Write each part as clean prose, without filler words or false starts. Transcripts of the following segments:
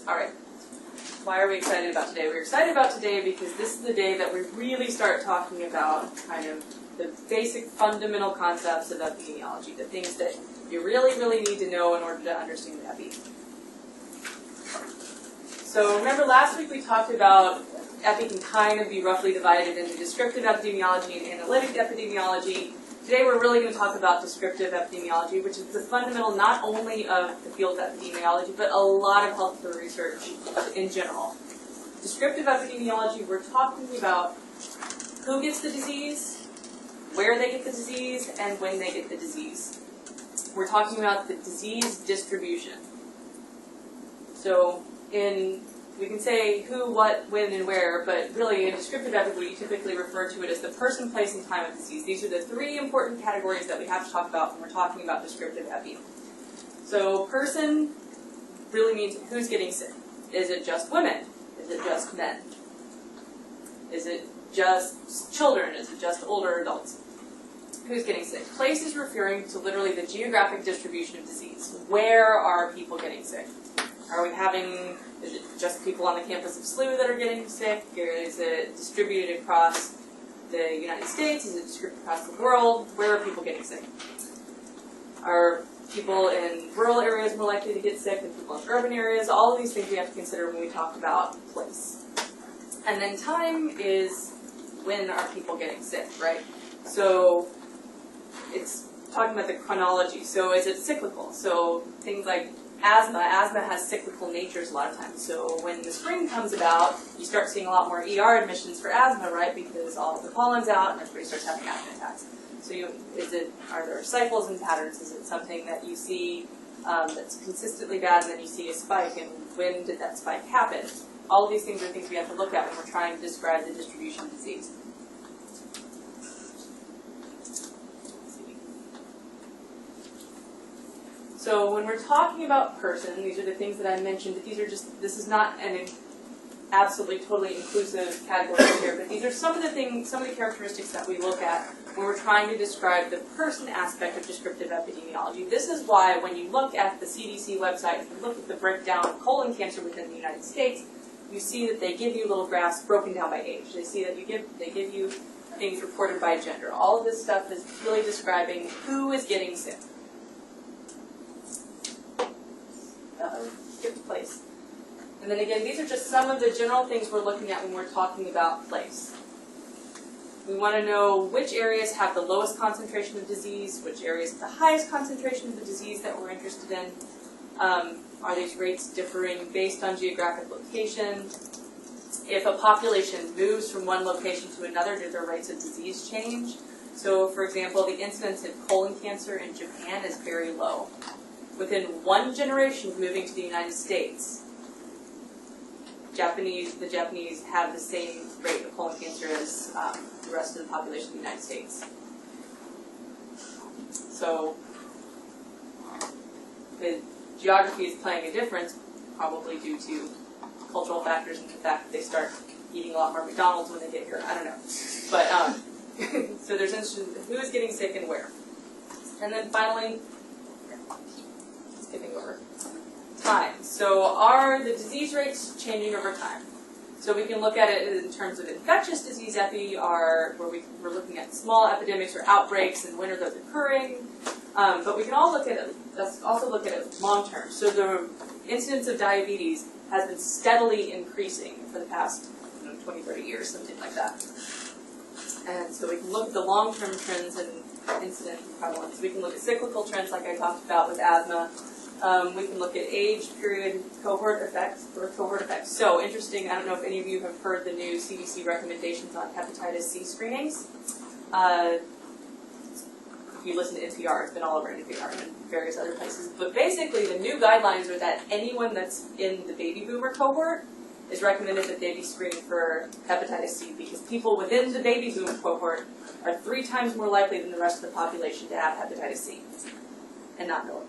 All right. Why are we excited about today? We're excited about today because this is the day that we really start talking about kind of the basic fundamental concepts of epidemiology, the things that you really, really need to know in order to understand epi. So remember last week we talked about epi can kind of be roughly divided into descriptive epidemiology and analytic epidemiology. Today we're really going to talk about descriptive epidemiology, which is the fundamental not only of the field of epidemiology, but a lot of healthcare research in general. Descriptive epidemiology, we're talking about who gets the disease, where they get the disease, and when they get the disease. We're talking about the disease distribution. So we can say who, what, when, and where, but really in descriptive epi, we typically refer to it as the person, place, and time of disease. These are the three important categories that we have to talk about when we're talking about descriptive epi. So person really means who's getting sick. Is it just women? Is it just men? Is it just children? Is it just older adults? Who's getting sick? Place is referring to literally the geographic distribution of disease. Where are people getting sick? Is it just people on the campus of SLU that are getting sick? Or is it distributed across the United States? Is it distributed across the world? Where are people getting sick? Are people in rural areas more likely to get sick than people in urban areas? All of these things we have to consider when we talk about place. And then time is when are people getting sick, right? So it's talking about the chronology. So is it cyclical? So things like asthma has cyclical natures a lot of times. So when the spring comes about, you start seeing a lot more ER admissions for asthma, right? Because all of the pollen's out and everybody starts having asthma attacks. So are there cycles and patterns? Is it something that you see that's consistently bad and then you see a spike? And when did that spike happen? All of these things are things we have to look at when we're trying to describe the distribution of disease. So when we're talking about person, these are the things that I mentioned, but this is not an absolutely totally inclusive category here, but these are some of the characteristics that we look at when we're trying to describe the person aspect of descriptive epidemiology. This is why when you look at the CDC website, if you look at the breakdown of colon cancer within the United States, you see that they give you little graphs broken down by age. They see that they give you things reported by gender. All of this stuff is really describing who is getting sick. Skipped place. And then again, these are just some of the general things we're looking at when we're talking about place. We want to know which areas have the lowest concentration of disease, which areas have the highest concentration of the disease that we're interested in. Are these rates differing based on geographic location? If a population moves from one location to another, do their rates of disease change? So, for example, the incidence of colon cancer in Japan is very low. Within one generation of moving to the United States, the Japanese have the same rate of colon cancer as the rest of the population of the United States. So the geography is playing a difference, probably due to cultural factors and the fact that they start eating a lot more McDonald's when they get here. I don't know. But so there's who is getting sick and where. And then finally, skipping over time. So are the disease rates changing over time? So we can look at it in terms of infectious disease epi, where we're looking at small epidemics or outbreaks and when are those occurring. But we can also look at it long term. So the incidence of diabetes has been steadily increasing for the past 20, 30 years, something like that. And so we can look at the long-term trends in incidence and prevalence. We can look at cyclical trends like I talked about with asthma. We can look at age, period, cohort effects, birth cohort effects. So interesting, I don't know if any of you have heard the new CDC recommendations on hepatitis C screenings. If you listen to NPR, it's been all over NPR and various other places. But basically the new guidelines are that anyone that's in the baby boomer cohort is recommended that they be screened for hepatitis C because people within the baby boomer cohort are 3 times more likely than the rest of the population to have hepatitis C and not know it.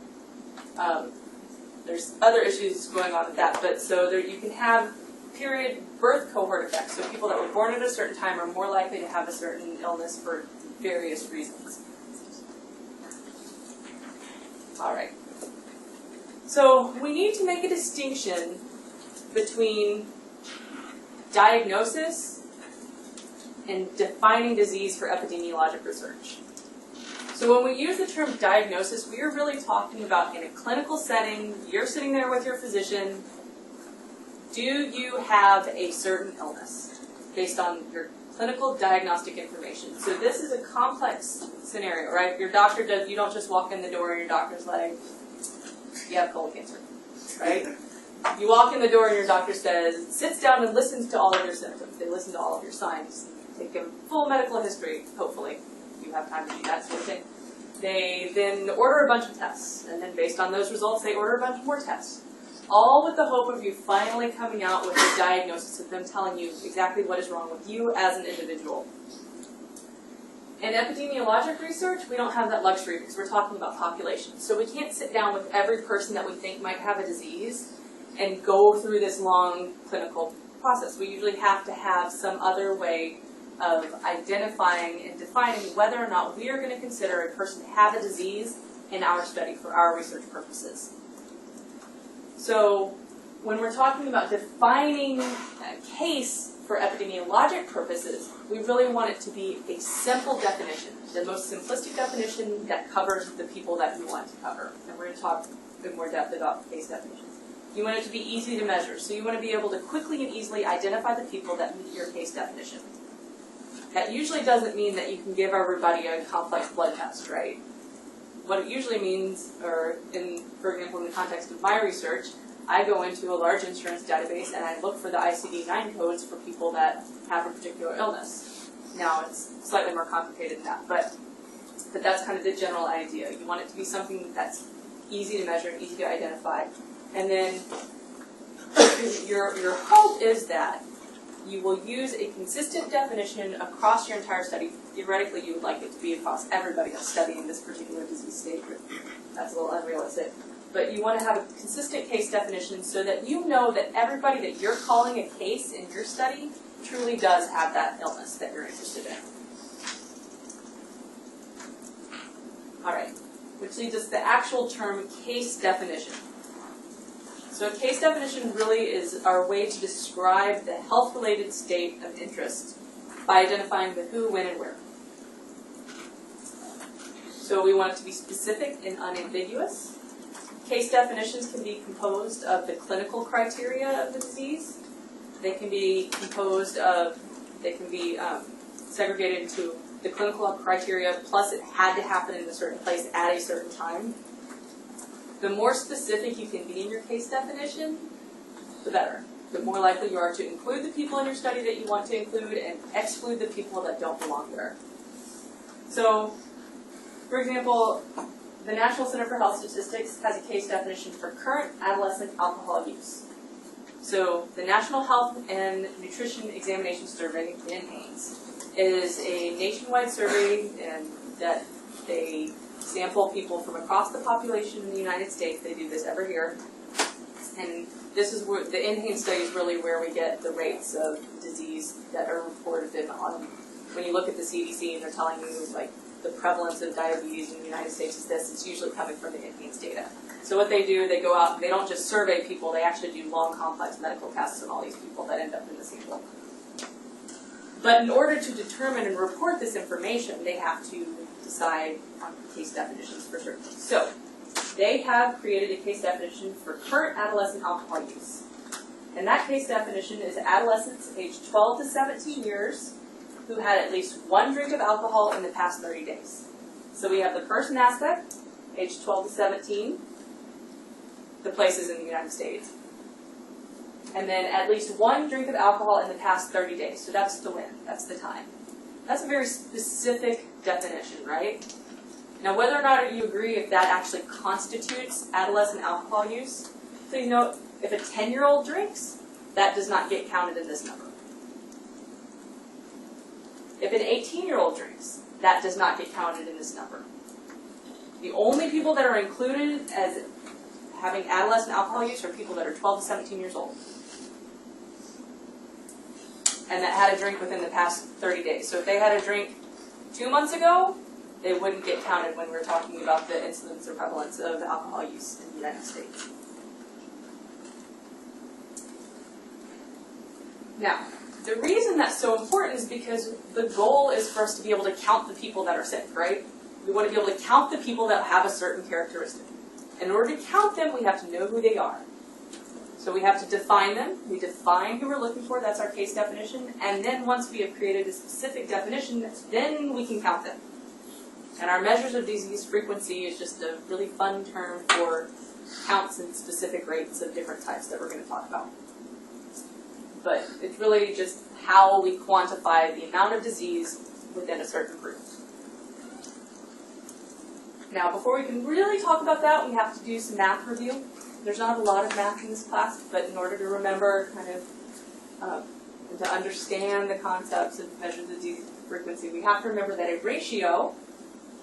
There's other issues going on with that, but so you can have period birth cohort effects. So people that were born at a certain time are more likely to have a certain illness for various reasons. All right. So we need to make a distinction between diagnosis and defining disease for epidemiologic research. So when we use the term diagnosis, we are really talking about in a clinical setting, you're sitting there with your physician, do you have a certain illness based on your clinical diagnostic information? So this is a complex scenario, right? Your doctor does, you don't just walk in the door and your doctor's like, you have colon cancer, right? You walk in the door and your doctor says, sits down and listens to all of your symptoms. They listen to all of your signs. They give full medical history, hopefully. You have time to do that sort of thing. They then order a bunch of tests, and then based on those results, they order a bunch more tests. All with the hope of you finally coming out with a diagnosis of them telling you exactly what is wrong with you as an individual. In epidemiologic research, we don't have that luxury because we're talking about population. So we can't sit down with every person that we think might have a disease and go through this long clinical process. We usually have to have some other way of identifying and defining whether or not we are going to consider a person to have a disease in our study for our research purposes. So when we're talking about defining a case for epidemiologic purposes, we really want it to be a simple definition, the most simplistic definition that covers the people that we want to cover. And we're going to talk in more depth about case definitions. You want it to be easy to measure, so you want to be able to quickly and easily identify the people that meet your case definition. That usually doesn't mean that you can give everybody a complex blood test, right? What it usually means, or for example, in the context of my research, I go into a large insurance database and I look for the ICD-9 codes for people that have a particular illness. Now, it's slightly more complicated than that, but that's kind of the general idea. You want it to be something that's easy to measure and easy to identify. And then your hope is that you will use a consistent definition across your entire study. Theoretically, you would like it to be across everybody that's studying this particular disease state. That's a little unrealistic. But you want to have a consistent case definition so that you know that everybody that you're calling a case in your study truly does have that illness that you're interested in. All right, which leads us to the actual term case definition. So a case definition really is our way to describe the health-related state of interest by identifying the who, when, and where. So we want it to be specific and unambiguous. Case definitions can be composed of the clinical criteria of the disease. They can be segregated into the clinical criteria plus it had to happen in a certain place at a certain time. The more specific you can be in your case definition, the better. The more likely you are to include the people in your study that you want to include and exclude the people that don't belong there. So, for example, the National Center for Health Statistics has a case definition for current adolescent alcohol use. So, the National Health and Nutrition Examination Survey, NHANES, is a nationwide survey that they sample people from across the population in the United States. They do this every year. And this is where the NHANES study is really where we get the rates of disease that are reported on. When you look at the CDC and they're telling you like the prevalence of diabetes in the United States is this, it's usually coming from the NHANES data. So what they do, they go out and they don't just survey people, they actually do long, complex medical tests on all these people that end up in the sample. But in order to determine and report this information, they have to decide on case definitions for certain things. So, they have created a case definition for current adolescent alcohol use. And that case definition is adolescents aged 12 to 17 years who had at least one drink of alcohol in the past 30 days. So we have the person aspect, aged 12 to 17, the places in the United States. And then at least one drink of alcohol in the past 30 days. So that's the when, that's the time. That's a very specific definition, right? Now, whether or not you agree if that actually constitutes adolescent alcohol use, please note, if a 10-year-old drinks, that does not get counted in this number. If an 18-year-old drinks, that does not get counted in this number. The only people that are included as having adolescent alcohol use are people that are 12 to 17 years old and that had a drink within the past 30 days. So if they had a drink 2 months ago, they wouldn't get counted when we're talking about the incidence or prevalence of alcohol use in the United States. Now, the reason that's so important is because the goal is for us to be able to count the people that are sick, right? We want to be able to count the people that have a certain characteristic. In order to count them, we have to know who they are. So we have to define them. We define who we're looking for. That's our case definition. And then once we have created a specific definition, then we can count them. And our measures of disease frequency is just a really fun term for counts and specific rates of different types that we're going to talk about. But it's really just how we quantify the amount of disease within a certain group. Now, before we can really talk about that, we have to do some math review. There's not a lot of math in this class, but in order to remember and to understand the concepts of measured disease frequency, we have to remember that a ratio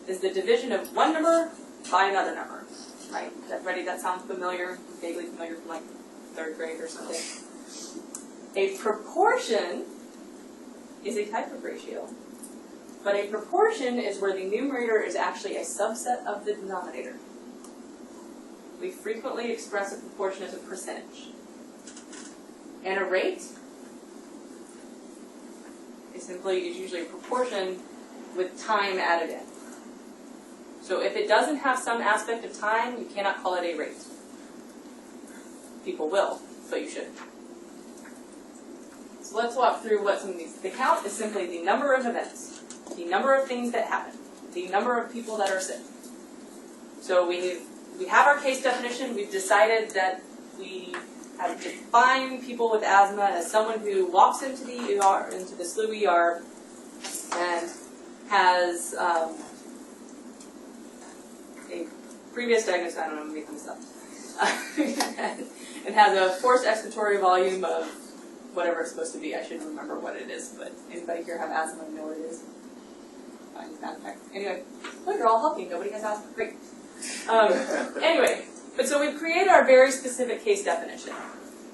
is the division of one number by another number. Right? Everybody, that sounds familiar, vaguely familiar from like 3rd grade or something. A proportion is a type of ratio, but a proportion is where the numerator is actually a subset of the denominator. We frequently express a proportion as a percentage. And a rate is usually a proportion with time added in. So if it doesn't have some aspect of time, you cannot call it a rate. People will, but you should. So let's walk through what some of these. The count is simply the number of events, the number of things that happen, the number of people that are sick. So we have our case definition. We've decided that we have defined people with asthma as someone who walks into the ER, into the SLU ER, and has a previous diagnosis. I don't know, I'm making this up, and has a forced expiratory volume of whatever it's supposed to be. I shouldn't remember what it is, but anybody here have asthma and know what it is? Anyway, look, you're all healthy. Nobody has asthma. Great. Anyway, but so we've created our very specific case definition.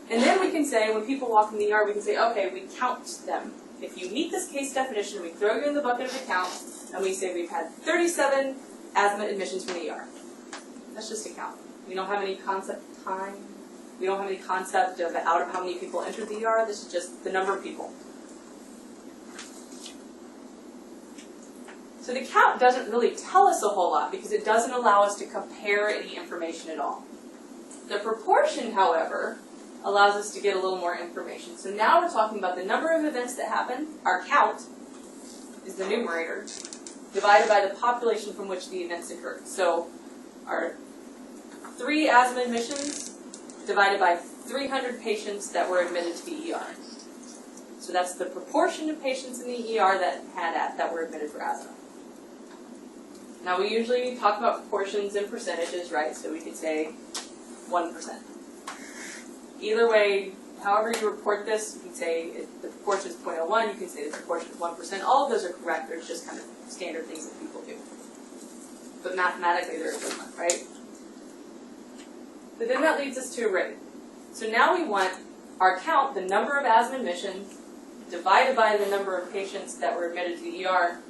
And then we can say, when people walk in the ER, we can say, okay, we count them. If you meet this case definition, we throw you in the bucket of the count, and we say we've had 37 asthma admissions from the ER. That's just a count. We don't have any concept of time. We don't have any concept of out of how many people entered the ER. This is just the number of people. So the count doesn't really tell us a whole lot because it doesn't allow us to compare any information at all. The proportion, however, allows us to get a little more information. So now we're talking about the number of events that happen. Our count is the numerator divided by the population from which the events occurred. So our 3 asthma admissions divided by 300 patients that were admitted to the ER. So that's the proportion of patients in the ER that were admitted for asthma. Now we usually talk about proportions and percentages, right? So we could say 1%. Either way, however you report this, you can say if the proportion is 0.01, you can say the proportion is 1%. All of those are correct. They're just kind of standard things that people do. But mathematically, they're equivalent, right? But then that leads us to a rate. So now we want our count, the number of asthma admissions, divided by the number of patients that were admitted to the ER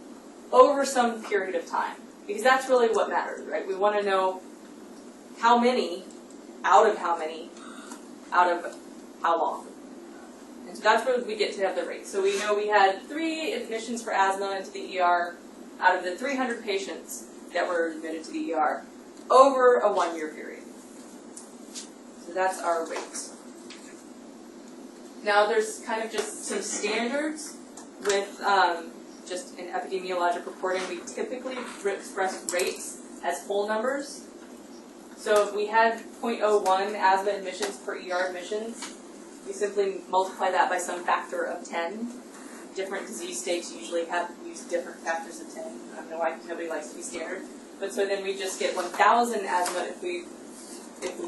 over some period of time. Because that's really what matters, right? We want to know how many, out of how many, out of how long. And so that's where we get to have the rate. So we know we had 3 admissions for asthma into the ER out of the 300 patients that were admitted to the ER over a 1-year period. So that's our rate. Now there's kind of just some standards with just in epidemiologic reporting. We typically express rates as whole numbers. So if we had 0.01 asthma admissions per ER admissions, we simply multiply that by some factor of 10. Different disease states usually use different factors of 10. I don't know why nobody likes to be standard. But so then we just get 1,000 asthma if we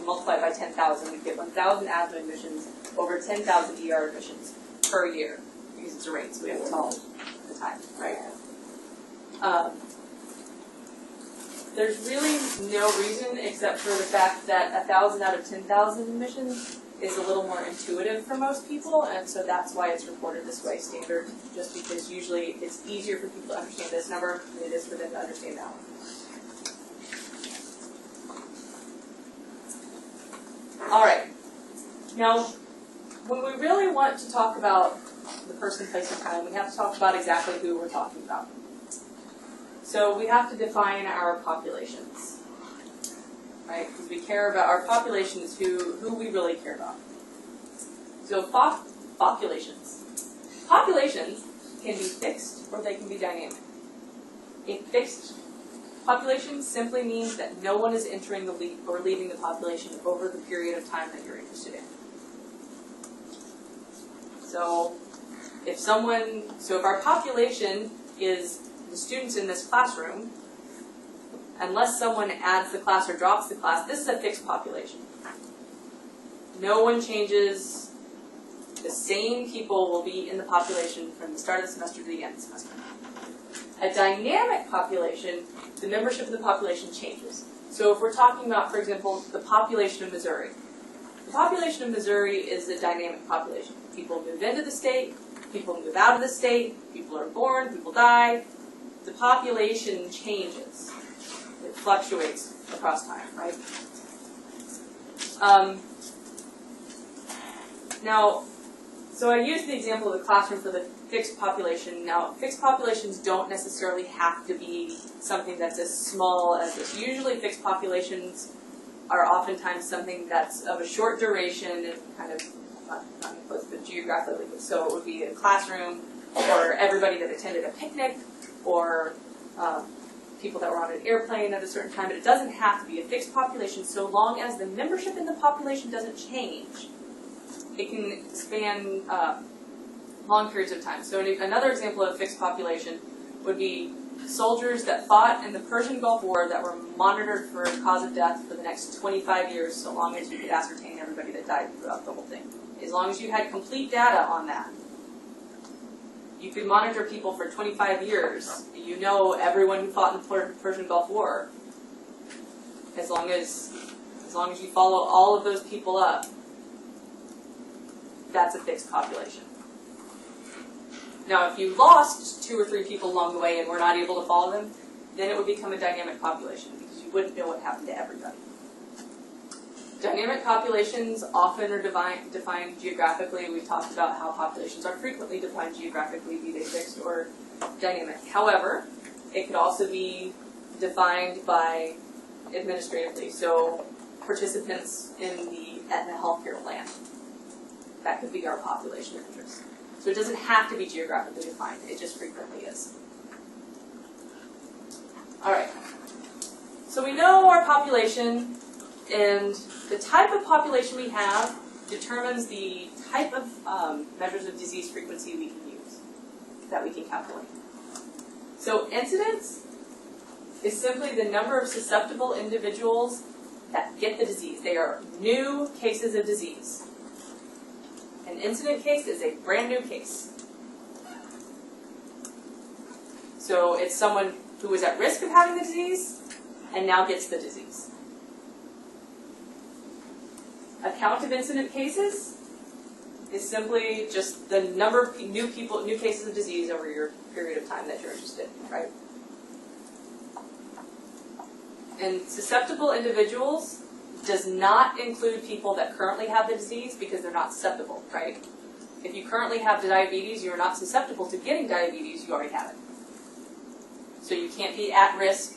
multiply by 10,000, we get 1,000 asthma admissions over 10,000 ER admissions per year. Because it's a rate, so we have to tell the time, right? There's really no reason except for the fact that 1,000 out of 10,000 admissions is a little more intuitive for most people, and so that's why it's reported this way, standard, just because usually it's easier for people to understand this number than it is for them to understand that one. All right. Now, when we really want to talk about the person, place, and time, we have to talk about exactly who we're talking about. So we have to define our populations, right? Because we care about, our population is who we really care about. So populations. Populations can be fixed or they can be dynamic. A fixed population simply means that no one is entering or leaving the population over the period of time that you're interested in. So if our population is the students in this classroom, unless someone adds the class or drops the class, this is a fixed population. No one changes. The same people will be in the population from the start of the semester to the end of the semester. A dynamic population, the membership of the population changes. So if we're talking about, for example, the population of Missouri. The population of Missouri is a dynamic population. People move into the state, people move out of the state, people are born, people die. The population changes. It fluctuates across time, right? So I used the example of the classroom for the fixed population. Now, fixed populations don't necessarily have to be something that's as small as this. Usually fixed populations are oftentimes something that's of a short duration, and kind of, not close, but geographically. So it would be a classroom, or everybody that attended a picnic, or people that were on an airplane at a certain time. But it doesn't have to be a fixed population so long as the membership in the population doesn't change. It can span long periods of time. So another example of fixed population would be soldiers that fought in the Persian Gulf War that were monitored for cause of death for the next 25 years, so long as you could ascertain everybody that died throughout the whole thing. As long as you had complete data on that. You could monitor people for 25 years. You know everyone who fought in the Persian Gulf War. As long as you follow all of those people up, that's a fixed population. Now, if you lost 2 or 3 people along the way and were not able to follow them, then it would become a dynamic population because you wouldn't know what happened to everybody. Dynamic populations often are defined geographically. We've talked about how populations are frequently defined geographically, be they fixed or dynamic. However, it could also be defined by administratively. So participants in the Aetna healthcare plan. That could be our population of interest. So it doesn't have to be geographically defined. It just frequently is. All right. So we know our population, and the type of population we have determines the type of measures of disease frequency we can use, that we can calculate. So incidence is simply the number of susceptible individuals that get the disease. They are new cases of disease. An incident case is a brand new case. So it's someone who was at risk of having the disease and now gets the disease. A count of incident cases is simply just the number of new cases of disease over your period of time that you're interested in, right? And susceptible individuals does not include people that currently have the disease because they're not susceptible, right? If you currently have diabetes, you're not susceptible to getting diabetes, you already have it. So you can't be at risk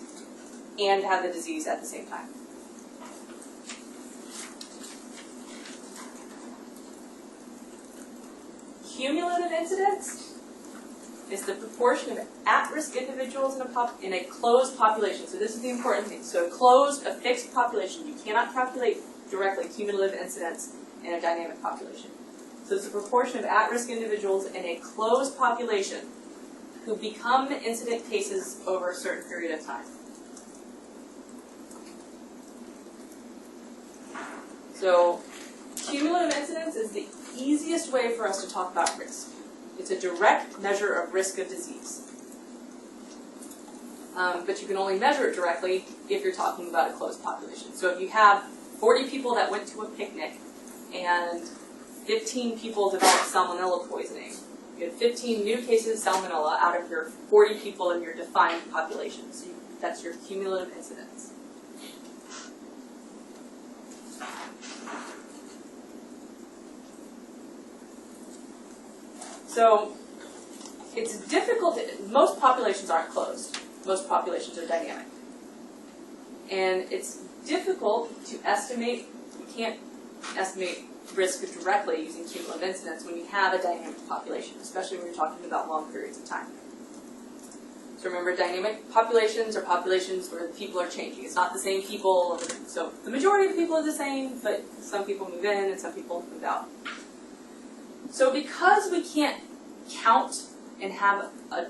and have the disease at the same time. Cumulative incidence is the proportion of at-risk individuals in a closed population. So this is the important thing. So a fixed population, you cannot calculate directly cumulative incidence in a dynamic population. So it's the proportion of at-risk individuals in a closed population who become incident cases over a certain period of time. So cumulative incidence is the easiest way for us to talk about risk. It's a direct measure of risk of disease. But you can only measure it directly if you're talking about a closed population. So if you have 40 people that went to a picnic and 15 people developed salmonella poisoning, you have 15 new cases of salmonella out of your 40 people in your defined population. So that's your cumulative incidence. So it's difficult, most populations aren't closed. Most populations are dynamic. And it's difficult to estimate, you can't estimate risk directly using cumulative incidence when you have a dynamic population, especially when you're talking about long periods of time. So remember, dynamic populations are populations where people are changing. It's not the same people, so the majority of the people are the same, but some people move in and some people move out. So because we can't count and have a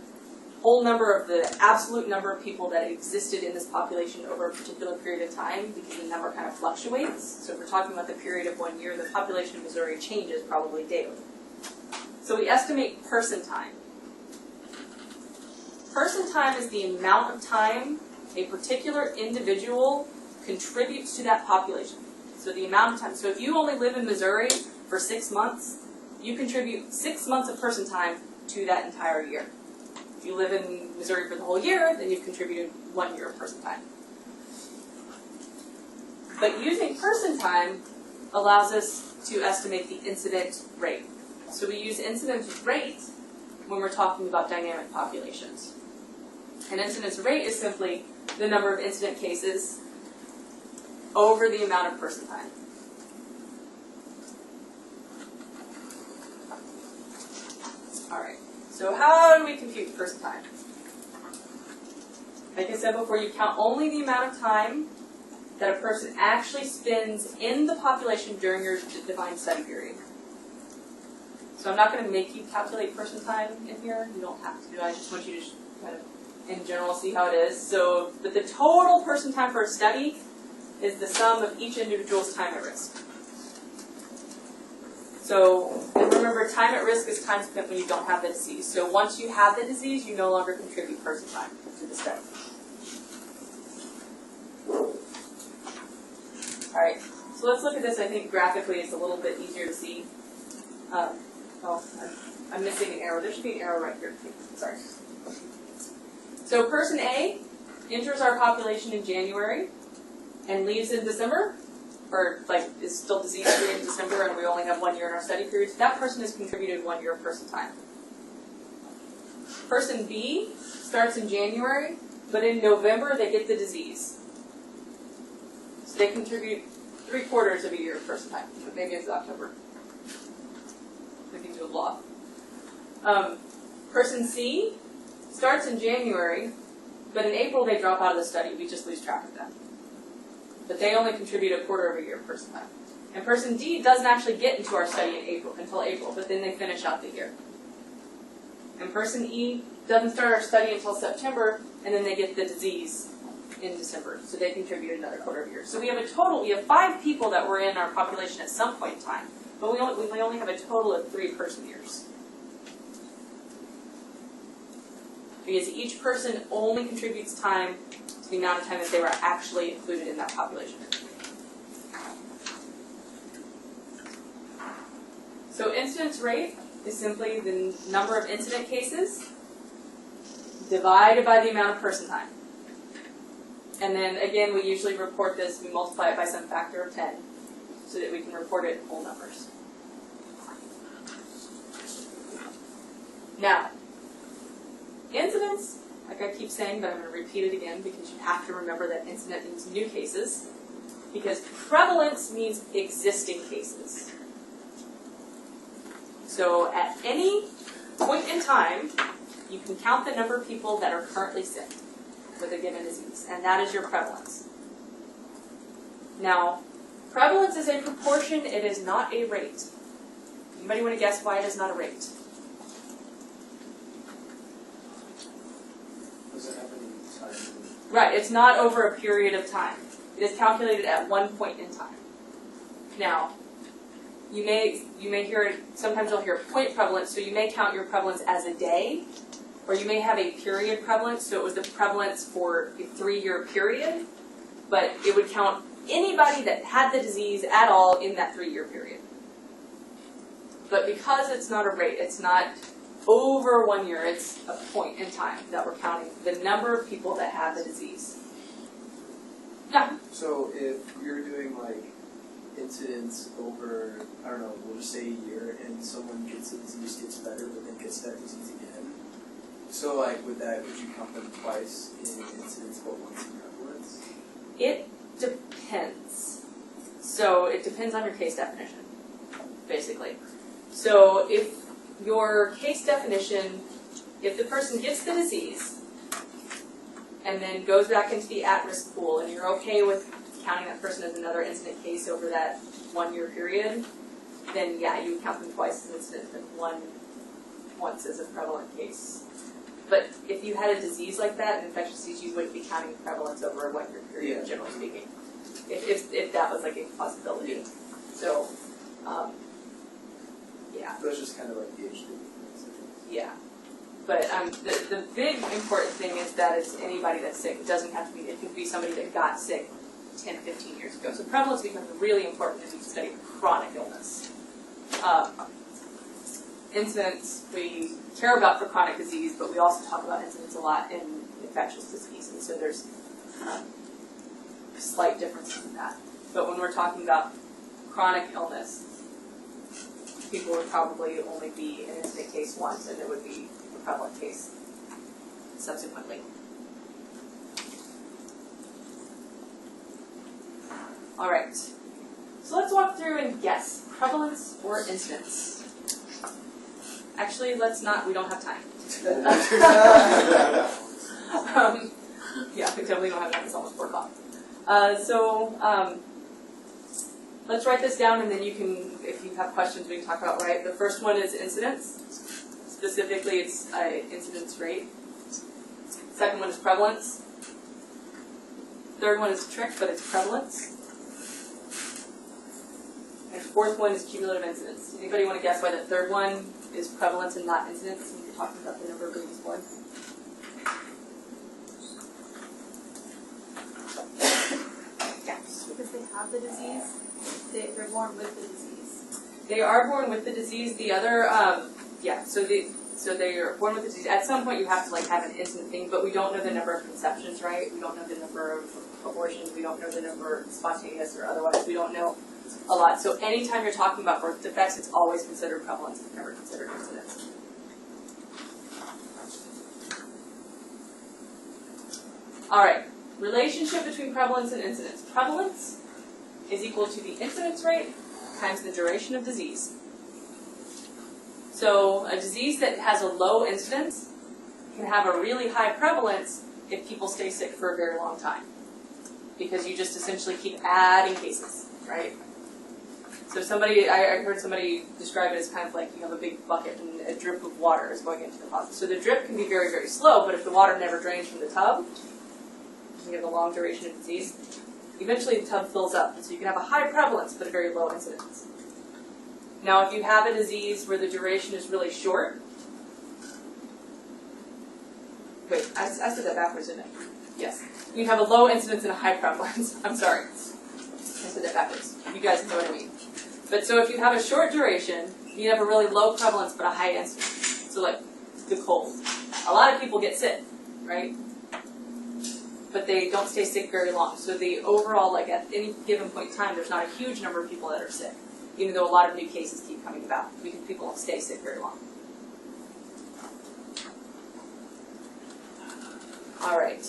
whole number of the absolute number of people that existed in this population over a particular period of time, because the number kind of fluctuates. So if we're talking about the period of 1 year, the population of Missouri changes probably daily. So we estimate person time. Person time is the amount of time a particular individual contributes to that population. So the amount of time. So if you only live in Missouri for 6 months, you contribute 6 months of person time to that entire year. If you live in Missouri for the whole year, then you've contributed 1 year of person time. But using person time allows us to estimate the incident rate. So we use incidence rate when we're talking about dynamic populations. And incidence rate is simply the number of incident cases over the amount of person time. All right. So how do we compute person time? Like I said before, you count only the amount of time that a person actually spends in the population during your defined study period. So I'm not going to make you calculate person time in here. You don't have to do it. I just want you to just kind of, in general, see how it is. So, but the total person time for a study is the sum of each individual's time at risk. So, and remember, time at risk is time spent when you don't have the disease. So once you have the disease, you no longer contribute person time to the study. All right, so let's look at this. I think graphically it's a little bit easier to see. I'm missing an arrow. There should be an arrow right here. Sorry. So person A enters our population in January and leaves in December, or like is still disease-free in December, and we only have 1 year in our study period. So that person has contributed 1 year of person time. Person B starts in January, but in November they get the disease. So they contribute 3/4 of a year of person time. But maybe it's October. We can do a block. Person C starts in January, but in April they drop out of the study. We just lose track of them. But they only contribute 1/4 of a year of person time. And person D doesn't actually get into our study until April, but then they finish out the year. And person E doesn't start our study until September, and then they get the disease in December. So they contribute another 1/4 of a year. So we have 5 people that were in our population at some point in time, but we only have a total of 3 person years. Because each person only contributes time to the amount of time that they were actually included in that population. So incidence rate is simply the number of incident cases divided by the amount of person time. And then again, we usually report this, we multiply it by some factor of 10 so that we can report it in whole numbers. Now, incidence, like I keep saying, but I'm going to repeat it again because you have to remember that incident means new cases, because prevalence means existing cases. So at any point in time, you can count the number of people that are currently sick with a given disease, and that is your prevalence. Now, prevalence is a proportion, it is not a rate. Anybody want to guess why it is not a rate? Right, it's not over a period of time. It is calculated at one point in time. Now, you may hear it, sometimes you'll hear point prevalence, so you may count your prevalence as a day, or you may have a period prevalence, so it was the prevalence for a 3-year period, but it would count anybody that had the disease at all in that 3-year period. But because it's not a rate, it's not over 1 year, it's a point in time that we're counting the number of people that have the disease. Yeah? So if you're doing like incidents over, I don't know, we'll just say a year, and someone gets the disease, gets better, but then gets that disease again. So like with that, would you count them twice in incidence but once in prevalence? It depends. So it depends on your case definition, basically. So if your case definition, if the person gets the disease and then goes back into the at-risk pool and you're okay with counting that person as another incident case over that 1 year period, then yeah, you would count them twice as an incident and once as a prevalent case. But if you had a disease like that, an infectious disease, you wouldn't be counting prevalence over a 1 year period, generally speaking, if that was like a possibility. Yeah. So, yeah. So it's just kind of like the age thing. Yeah. But the big important thing is that it's anybody that's sick. It doesn't have to be, it could be somebody that got sick 10, 15 years ago. So prevalence becomes really important as you study chronic illness. Incidence we care about for chronic disease, but we also talk about incidence a lot in infectious disease, and so there's slight differences in that. But when we're talking about chronic illness, people would probably only be an incident case once, and there would be a prevalent case subsequently. All right, so let's walk through and guess prevalence or incidence. Actually, let's not. We don't have time. Yeah, we definitely don't have time. It's almost 4 o'clock. Let's write this down, and then you can, if you have questions, we can talk about. Right. The first one is incidence. Specifically, it's incidence rate. Second one is prevalence. Third one is trick, but it's prevalence. And fourth one is cumulative incidence. Anybody want to guess why the third one is prevalence and not incidence when you're talking about the number of babies born? Yeah. Because they have the disease, they're born with the disease. They are born with the disease. The other, so they are born with the disease. At some point, you have to like have an incident thing, but we don't know the number of conceptions, right? We don't know the number of abortions. We don't know the number of spontaneous or otherwise. We don't know a lot. So anytime you're talking about birth defects, it's always considered prevalence. It's never considered incidence. All right. Relationship between prevalence and incidence. Prevalence is equal to the incidence rate times the duration of disease. So a disease that has a low incidence can have a really high prevalence if people stay sick for a very long time, because you just essentially keep adding cases, right? So I heard somebody describe it as kind of like you have a big bucket and a drip of water is going into the hospital. So the drip can be very, very slow, but if the water never drains from the tub, you have a long duration of disease, eventually the tub fills up. And so you can have a high prevalence but a very low incidence. Now if you have a disease where the duration is really short, wait, I said that backwards, didn't I? Yes. You have a low incidence and a high prevalence. I'm sorry. I said that backwards. You guys know what I mean. But so if you have a short duration, you have a really low prevalence but a high incidence. So like the cold. A lot of people get sick, right? But they don't stay sick very long. So the overall, like at any given point in time, there's not a huge number of people that are sick, even though a lot of new cases keep coming about because people don't stay sick very long. All right.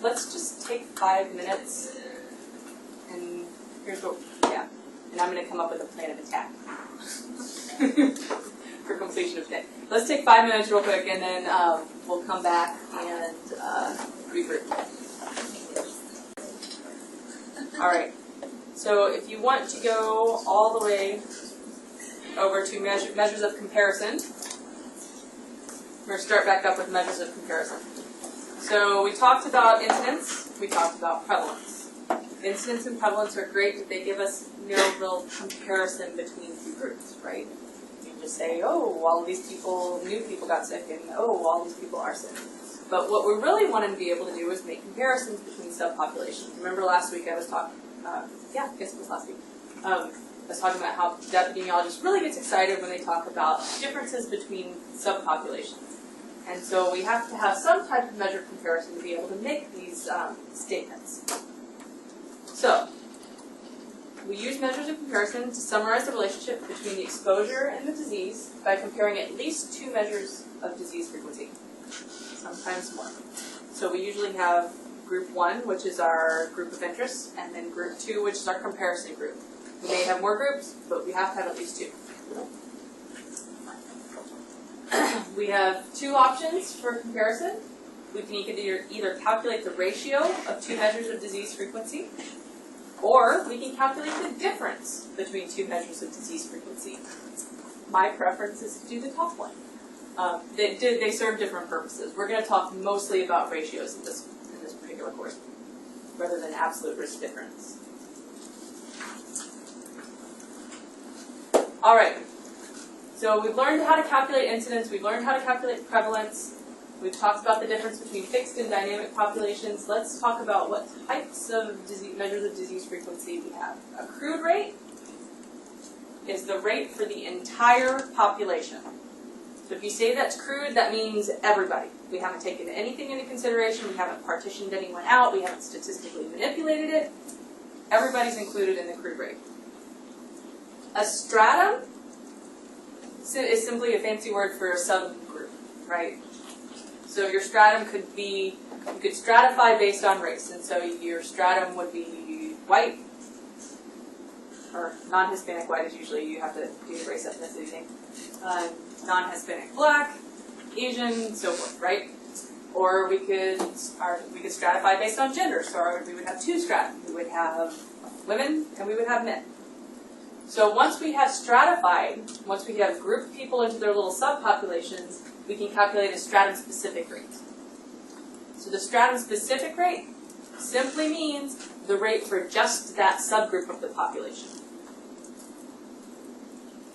Let's just take 5 minutes, and here's what, and I'm going to come up with a plan of attack for completion of today. Let's take 5 minutes real quick, and then we'll come back and regroup. All right. So if you want to go all the way over to measures of comparison, we're going to start back up with measures of comparison. So we talked about incidence, we talked about prevalence. Incidence and prevalence are great, but they give us no real comparison between two groups, right? You can just say, oh, all of these people, new people got sick, and oh, all these people are sick. But what we really wanted to be able to do is make comparisons between subpopulations. Remember last week I was talking, I guess it was last week. I was talking about how the epidemiologist really gets excited when they talk about differences between subpopulations. And so we have to have some type of measure of comparison to be able to make these statements. So, we use measures of comparison to summarize the relationship between the exposure and the disease by comparing at least 2 measures of disease frequency, sometimes more. So we usually have group 1, which is our group of interest, and then group 2, which is our comparison group. We may have more groups, but we have to have at least 2. We have 2 options for comparison. We can either calculate the ratio of 2 measures of disease frequency, or we can calculate the difference between 2 measures of disease frequency. My preference is to do the top one. They serve different purposes. We're going to talk mostly about ratios in this particular course, rather than absolute risk difference. All right. So we've learned how to calculate incidence. We've learned how to calculate prevalence. We've talked about the difference between fixed and dynamic populations. Let's talk about what types of measures of disease frequency we have. A crude rate is the rate for the entire population. So if you say that's crude, that means everybody. We haven't taken anything into consideration. We haven't partitioned anyone out. We haven't statistically manipulated it. Everybody's included in the crude rate. A stratum is simply a fancy word for a subgroup, right? So your stratum could be, you could stratify based on race. And so your stratum would be white, or non-Hispanic white is usually, you have to do the race ethnicity thing. Non-Hispanic black, Asian, so forth, right? Or we could stratify based on gender. So we would have 2 strata. We would have women and we would have men. So once we have stratified, once we have grouped people into their little subpopulations, we can calculate a stratum-specific rate. So the stratum-specific rate simply means the rate for just that subgroup of the population.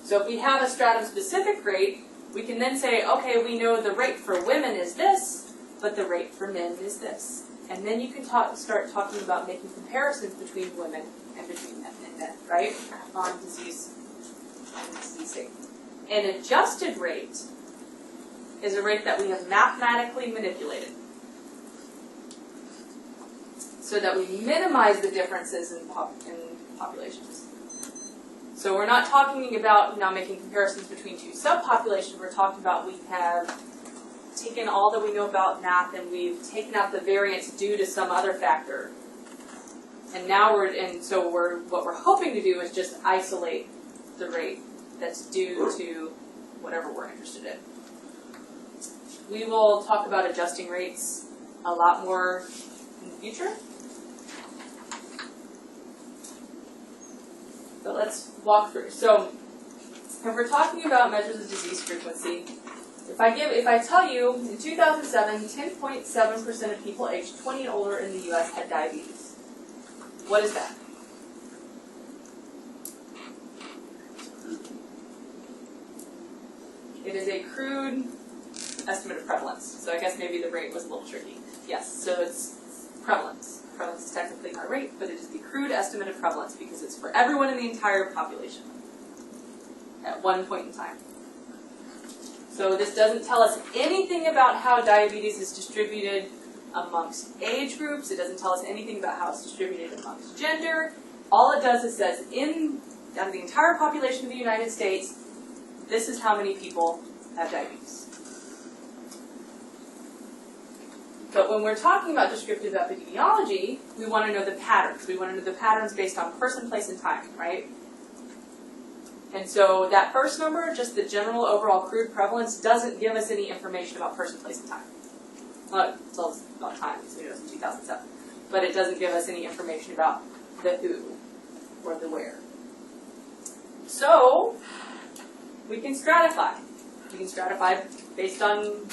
So if we have a stratum-specific rate, we can then say, okay, we know the rate for women is this, but the rate for men is this. And then you can start talking about making comparisons between women and between men and men, right? On disease and disease state. An adjusted rate is a rate that we have mathematically manipulated so that we minimize the differences in populations. So we're not talking about now making comparisons between 2 subpopulations. We're talking about we have taken all that we know about math and we've taken out the variance due to some other factor. And now what we're hoping to do is just isolate the rate that's due to whatever we're interested in. We will talk about adjusting rates a lot more in the future. But let's walk through. So if we're talking about measures of disease frequency, if I tell you in 2007, 10.7% of people aged 20 and older in the US had diabetes. What is that? It is a crude estimate of prevalence. So I guess maybe the rate was a little tricky. Yes, so it's prevalence. Prevalence is technically not a rate, but it is the crude estimate of prevalence because it's for everyone in the entire population at one point in time. So this doesn't tell us anything about how diabetes is distributed amongst age groups. It doesn't tell us anything about how it's distributed amongst gender. All it does is says out of the entire population of the United States, this is how many people have diabetes. But when we're talking about descriptive epidemiology, we want to know the patterns. We want to know the patterns based on person, place, and time, right? And so that first number, just the general overall crude prevalence, doesn't give us any information about person, place, and time. Well, it tells us about time, so it was in 2007. But it doesn't give us any information about the who or the where. So we can stratify. We can stratify based on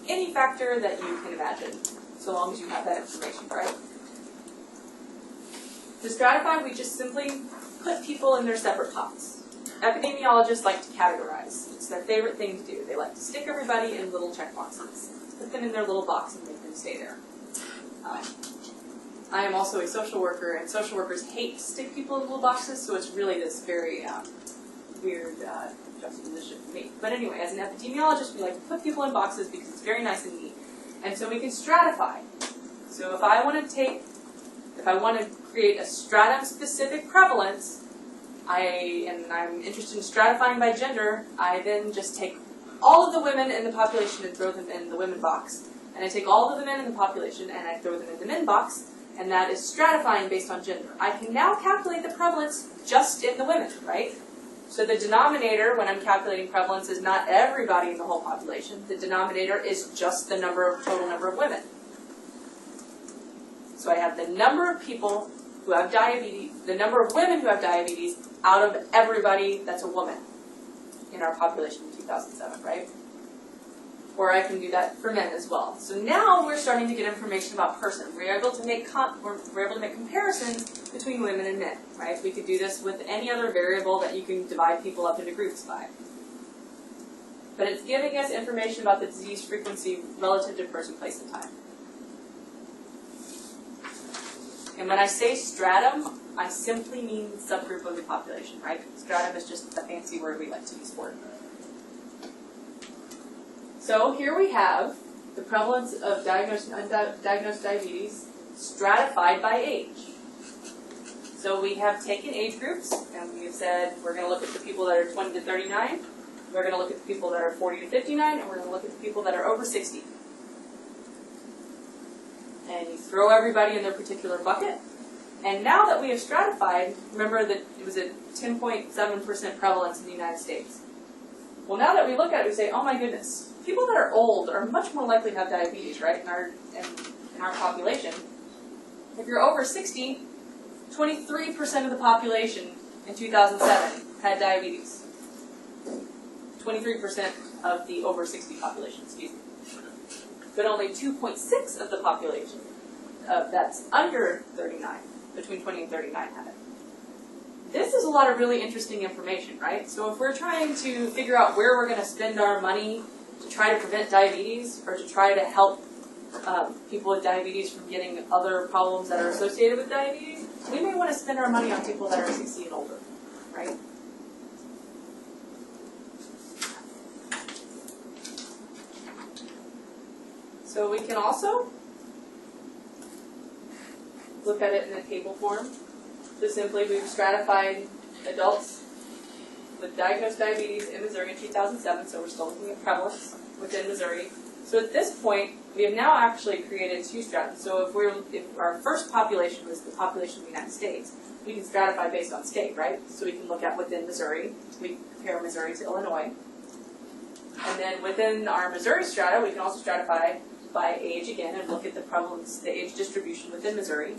any factor that you can imagine, so long as you have that information, right? To stratify, we just simply put people in their separate pots. Epidemiologists like to categorize. It's their favorite thing to do. They like to stick everybody in little check boxes. Put them in their little box and make them stay there. I am also a social worker, and social workers hate to stick people in little boxes, so it's really this very weird juxtaposition for me. But anyway, as an epidemiologist, we like to put people in boxes because it's very nice and neat. And so we can stratify. So if I want to create a stratum-specific prevalence, and I'm interested in stratifying by gender, I then just take all of the women in the population and throw them in the women box. And I take all of the men in the population and I throw them in the men box, and that is stratifying based on gender. I can now calculate the prevalence just in the women, right? So the denominator, when I'm calculating prevalence, is not everybody in the whole population. The denominator is just the total number of women. So I have the number of people who have diabetes, the number of women who have diabetes out of everybody that's a woman in our population in 2007, right? Or I can do that for men as well. So now we're starting to get information about person. We're able to make comparisons between women and men, right? We could do this with any other variable that you can divide people up into groups by. But it's giving us information about the disease frequency relative to person, place, and time. And when I say stratum, I simply mean subgroup of the population, right? Stratum is just a fancy word we like to use for it. So here we have the prevalence of diagnosed and undiagnosed diabetes stratified by age. So we have taken age groups, and we've said we're going to look at the people that are 20 to 39, we're going to look at the people that are 40 to 59, and we're going to look at the people that are over 60. And you throw everybody in their particular bucket. And now that we have stratified, remember that it was a 10.7% prevalence in the United States. Well, now that we look at it, we say, oh my goodness, people that are old are much more likely to have diabetes, right, in our population. If you're over 60, 23% of the population in 2007 had diabetes. 23% of the over 60 population, excuse me. But only 2.6% of the population that's under 39, between 20 and 39, have it. This is a lot of really interesting information, right? So if we're trying to figure out where we're going to spend our money to try to prevent diabetes or to try to help people with diabetes from getting other problems that are associated with diabetes, we may want to spend our money on people that are 60 and older, right? So we can also look at it in a table form. So simply we've stratified adults with diagnosed diabetes in Missouri in 2007, so we're still looking at prevalence within Missouri. So at this point, we have now actually created two strata. So if our first population was the population of the United States, we can stratify based on state, right? So we can look at within Missouri. We can compare Missouri to Illinois. And then within our Missouri strata, we can also stratify by age again and look at the prevalence, the age distribution within Missouri.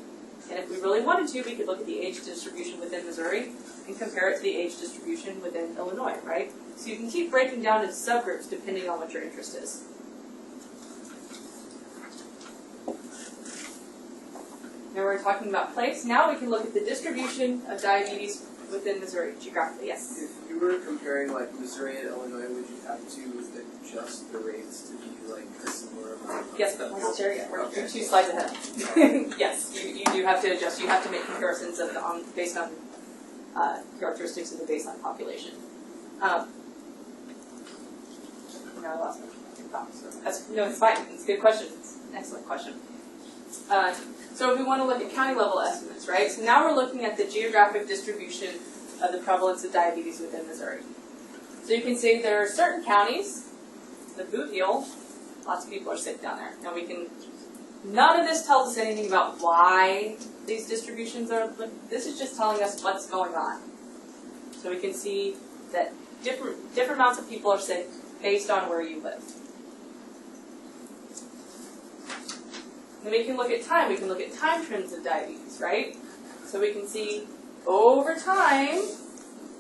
And if we really wanted to, we could look at the age distribution within Missouri and compare it to the age distribution within Illinois, right? So you can keep breaking down into subgroups depending on what your interest is. Now we're talking about place. Now we can look at the distribution of diabetes within Missouri geographically. Yes? If you were comparing like Missouri and Illinois, would you have to adjust the rates to be like a similar amount? Yes, but we're not there yet. We're 2 slides ahead. Yes, you do have to adjust. You have to make comparisons based on characteristics of the baseline population. I lost my thoughts. No, it's fine. It's a good question. It's an excellent question. So if we want to look at county level estimates, right? So now we're looking at the geographic distribution of the prevalence of diabetes within Missouri. So you can see there are certain counties, the Boot Heel, lots of people are sick down there. Now none of this tells us anything about why these distributions are, this is just telling us what's going on. So we can see that different amounts of people are sick based on where you live. Then we can look at time. We can look at time trends of diabetes, right? So we can see over time,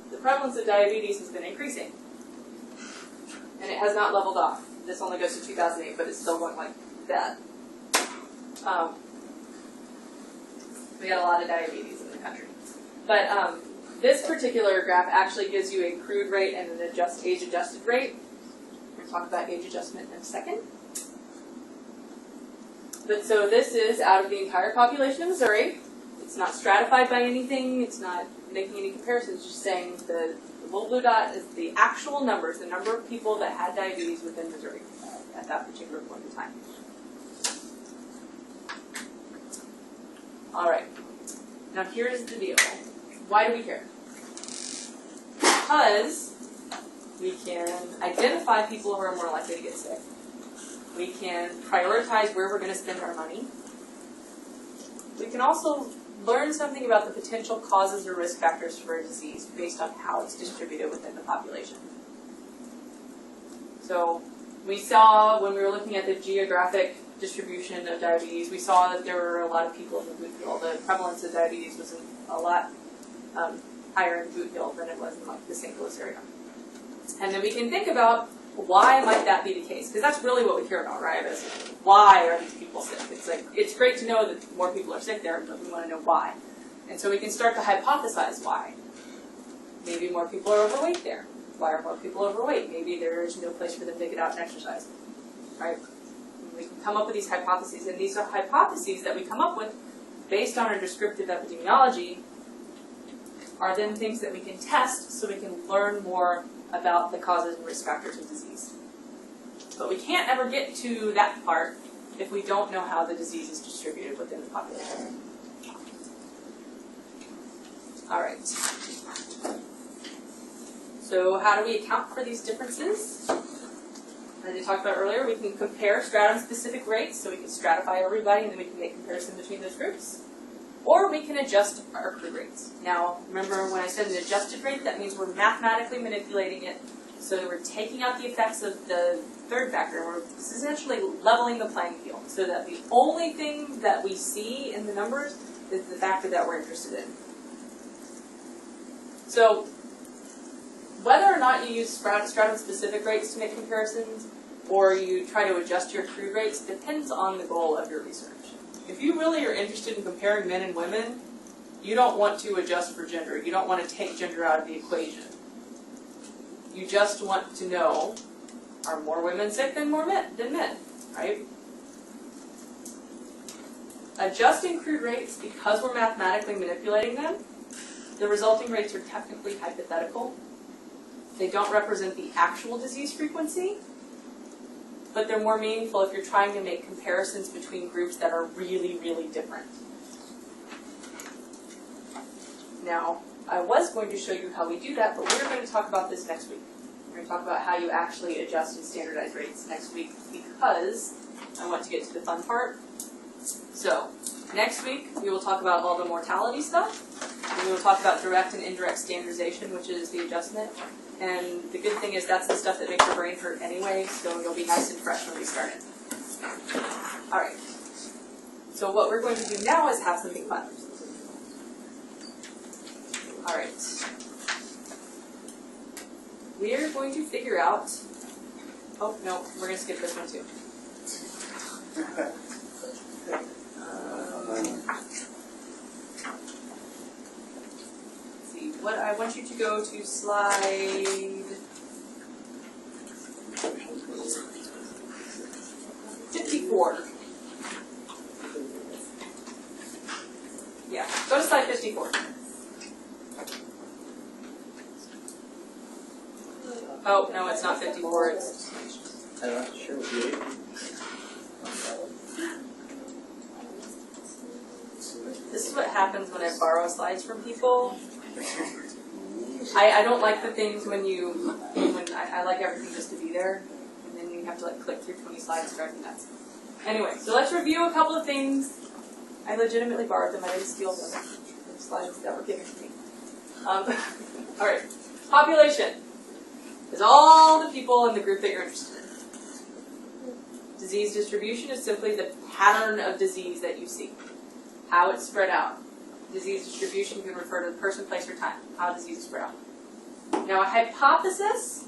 the prevalence of diabetes has been increasing. And it has not leveled off. This only goes to 2008, but it's still going like that. We got a lot of diabetes in the country. But this particular graph actually gives you a crude rate and an age-adjusted rate. We're going to talk about age adjustment in a second. But so this is out of the entire population of Missouri. It's not stratified by anything. It's not making any comparisons. It's just saying the little blue dot is the actual numbers, the number of people that had diabetes within Missouri at that particular point in time. All right. Now here's the deal. Why do we care? because we can identify people who are more likely to get sick. We can prioritize where we're going to spend our money. We can also learn something about the potential causes or risk factors for a disease based on how it's distributed within the population. So we saw when we were looking at the geographic distribution of diabetes, we saw that there were a lot of people in the Boot Hill. The prevalence of diabetes was a lot higher in Boot Hill than it was in like the St. Louis area. And then we can think about why might that be the case? Because that's really what we care about, right? Is why are these people sick? It's like, it's great to know that more people are sick there, but we want to know why. And so we can start to hypothesize why. Maybe more people are overweight there. Why are more people overweight? Maybe there is no place for them to get out and exercise, right? And we can come up with these hypotheses, and these are hypotheses that we come up with based on our descriptive epidemiology are then things that we can test so we can learn more about the causes and risk factors of disease. But we can't ever get to that part if we don't know how the disease is distributed within the population. All right. So how do we account for these differences? As I talked about earlier, we can compare stratum-specific rates, so we can stratify everybody and then we can make comparison between those groups. Or we can adjust our accrued rates. Now, remember when I said an adjusted rate, that means we're mathematically manipulating it so that we're taking out the effects of the third factor. We're essentially leveling the playing field so that the only thing that we see in the numbers is the factor that we're interested in. So, whether or not you use stratum-specific rates to make comparisons or you try to adjust your accrued rates depends on the goal of your research. If you really are interested in comparing men and women, you don't want to adjust for gender. You don't want to take gender out of the equation. You just want to know, are more women sick than men, right? Adjusting accrued rates, because we're mathematically manipulating them, the resulting rates are technically hypothetical. They don't represent the actual disease frequency, but they're more meaningful if you're trying to make comparisons between groups that are really, really different. Now, I was going to show you how we do that, but we're going to talk about this next week. We're going to talk about how you actually adjust and standardize rates next week because I want to get to the fun part. So, next week we will talk about all the mortality stuff. We will talk about direct and indirect standardization, which is the adjustment. And the good thing is that's the stuff that makes your brain hurt anyway, so you'll be nice and fresh when we start it. All right. So what we're going to do now is have something fun. All right. We're going to figure out... Oh, no, we're going to skip this one too. What I want you to go to slide 54. Yeah, go to slide 54. Oh, no, it's not 54, it's... I'm not sure what you This is what happens when I borrow slides from people. I don't like the things when I like everything just to be there, and then you have to like click through 20 slides to drive me nuts. Anyway, so let's review a couple of things. I legitimately borrowed them. I didn't steal them. The slides that were given to me. All right, population is all the people in the group that you're interested in. Disease distribution is simply the pattern of disease that you see, how it's spread out. Disease distribution can refer to the person, place, or time, how disease is spread out. Now a hypothesis,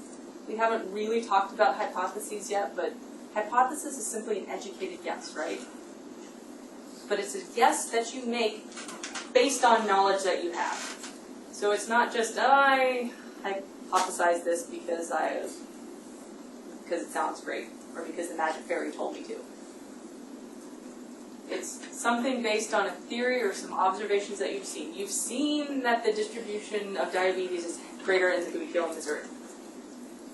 we haven't really talked about hypotheses yet, but hypothesis is simply an educated guess, right? But it's a guess that you make based on knowledge that you have. So it's not just, I hypothesize this because it sounds great, or because the magic fairy told me to. It's something based on a theory or some observations that you've seen. You've seen that the distribution of diabetes is greater in the Boot Hill, Missouri.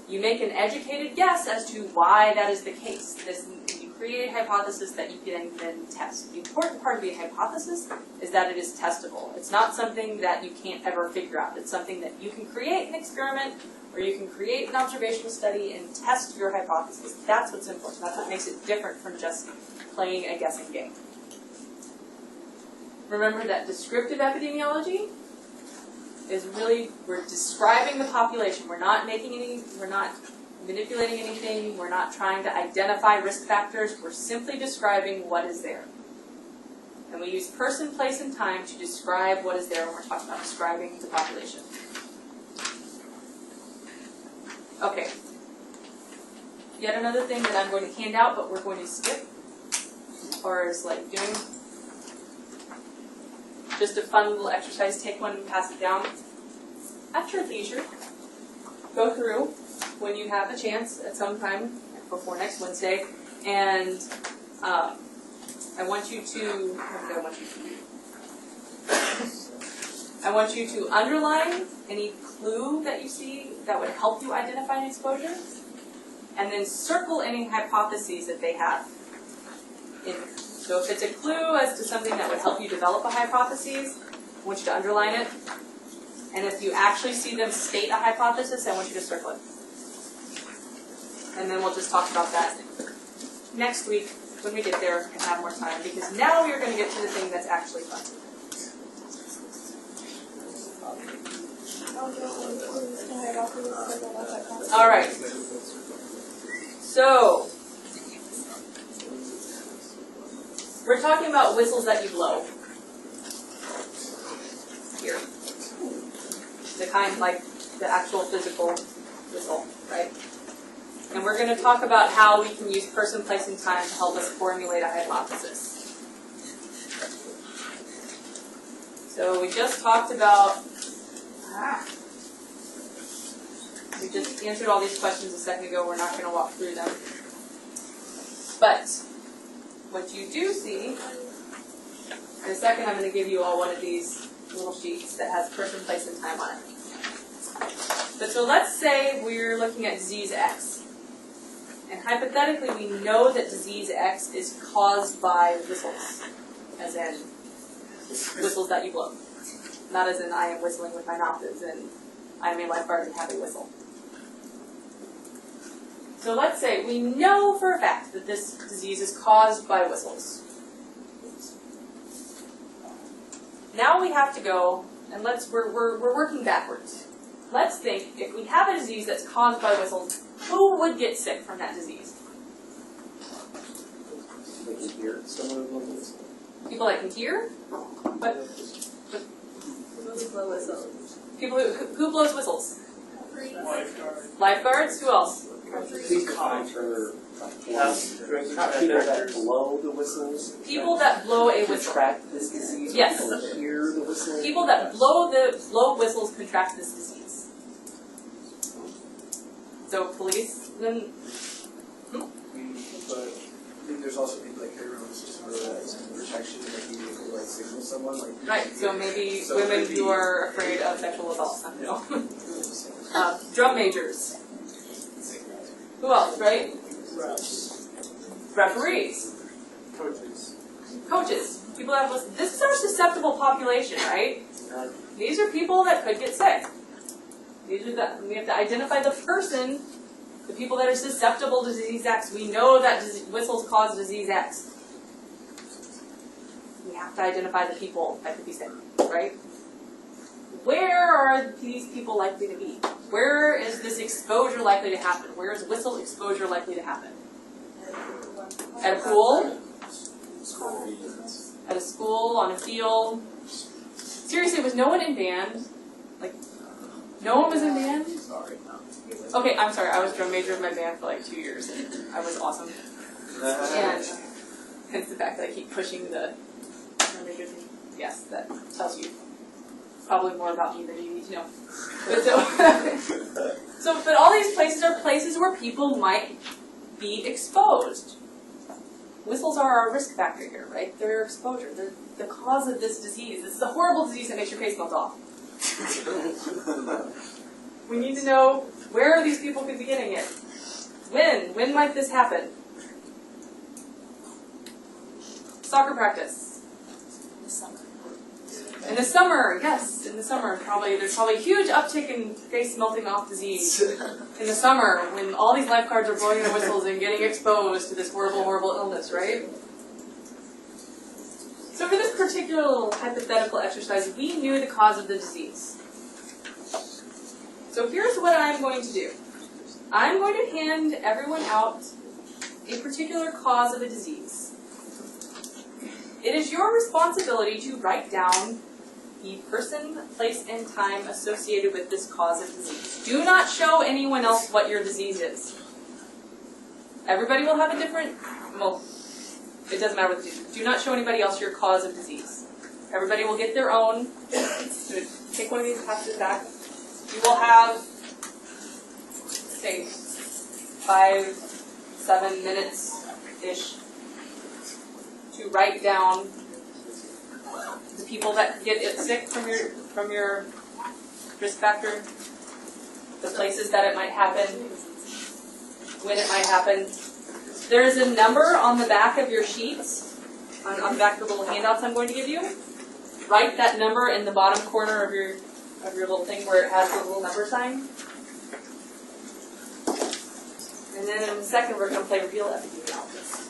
You make an educated guess as to why that is the case. You create a hypothesis that you can then test. The important part of the hypothesis is that it is testable. It's not something that you can't ever figure out. It's something that you can create an experiment or you can create an observational study and test your hypothesis. That's what's important. That's what makes it different from just playing a guessing game. Remember that descriptive epidemiology is really, we're describing the population. We're not manipulating anything. We're not trying to identify risk factors. We're simply describing what is there. And we use person, place, and time to describe what is there when we're talking about describing the population. Okay. Yet another thing that I'm going to hand out, but we're going to skip, as far as like doing just a fun little exercise. Take one and pass it down. At your leisure, go through when you have a chance at some time before next Wednesday, and I want you to, I want you to underline any clue that you see that would help you identify an exposure, and then circle any hypotheses that they have. So if it's a clue as to something that would help you develop a hypothesis, I want you to underline it. And if you actually see them state a hypothesis, I want you to circle it. And then we'll just talk about that next week when we get there and have more time, because now we're going to get to the thing that's actually fun. All right. So, we're talking about whistles that you blow. Here. The kind like the actual physical whistle, right? And we're going to talk about how we can use person, place, and time to help us formulate a hypothesis. So we just talked about, we just answered all these questions a second ago. We're not going to walk through them. But what you do see, in a second I'm going to give you all one of these little sheets that has person, place, and time on it. But so let's say we're looking at disease X. And hypothetically, we know that disease X is caused by whistles, as in whistles that you blow. Not as in I am whistling with my mouth, as in I am a lifeguard and have a whistle. So let's say we know for a fact that this disease is caused by whistles. Now we have to go, and we're working backwards. Let's think, if we have a disease that's caused by whistles, who would get sick from that disease? They can hear someone who blows a whistle. People that can hear? But people who blows whistles? Lifeguards? Who else? People that blow the whistles. People that blow a whistle. Contract this disease. Yes. People that hear the whistle. People that blow whistles contract this disease. So police, then. But I think there's also people like heroes just for protection, like being able to like signal someone, like. Right. So maybe women who are afraid of sexual assault. I don't know. Drum majors. Who else? Right. Referees. Coaches. People that have. This is our susceptible population, right? These are people that could get sick. We have to identify the person, the people that are susceptible to disease X. We know that whistles cause disease X. We have to identify the people that could be sick, right? Where are these people likely to be? Where is this exposure likely to happen? Where is whistle exposure likely to happen? At a pool? At a school, on a field? Seriously, was no one in band? Like, no one was in band? Okay, I'm sorry. I was drum major in my band for like 2 years, and I was awesome. And hence the fact that I keep pushing the drum major thing. Yes, that tells you probably more about me than you need to know. But but all these places are places where people might be exposed. Whistles are our risk factor here, right? They're exposure. They're the cause of this disease. This is a horrible disease that makes your face melt off. We need to know where these people could be getting it. When might this happen? soccer practice? In the summer, yes, in the summer, there's probably a huge uptick in face melting off disease. In the summer, when all these lifeguards are blowing their whistles and getting exposed to this horrible, horrible illness, right? So for this particular little hypothetical exercise, we knew the cause of the disease. So here's what I'm going to do. I'm going to hand everyone out a particular cause of a disease. It is your responsibility to write down the person, place, and time associated with this cause of disease. Do not show anyone else what your disease is. Everybody will have a different, well, it doesn't matter what the disease is. Do not show anybody else your cause of disease. Everybody will get their own. So take one of these, pass it back. You will have, say, 5-7 minutes-ish to write down the people that get sick from your risk factor, the places that it might happen, when it might happen. There is a number on the back of your sheets, on the back of the little handouts I'm going to give you. Write that number in the bottom corner of your little thing where it has the little number sign. And then in a second we're going to play real epidemiology.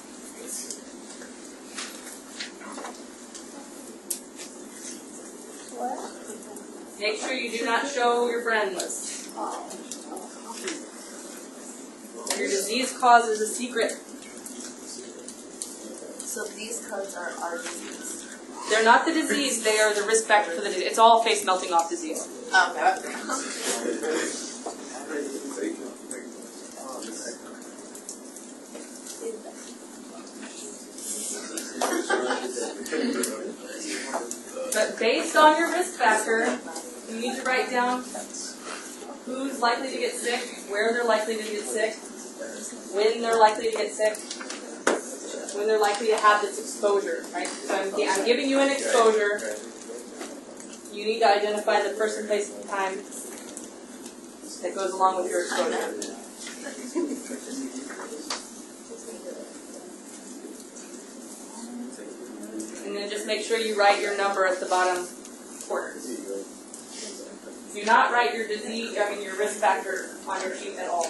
Make sure you do not show your friends. Your disease cause is a secret. So these codes are our disease. They're not the disease, they are the risk factor for the disease. It's all face melting off disease. Okay. But based on your risk factor, you need to write down who's likely to get sick, where they're likely to get sick, when they're likely to get sick, when they're likely to have this exposure, right? So I'm giving you an exposure. You need to identify the person, place, and time that goes along with your exposure. And then just make sure you write your number at the bottom corner. Do not write your disease, your risk factor on your sheet at all.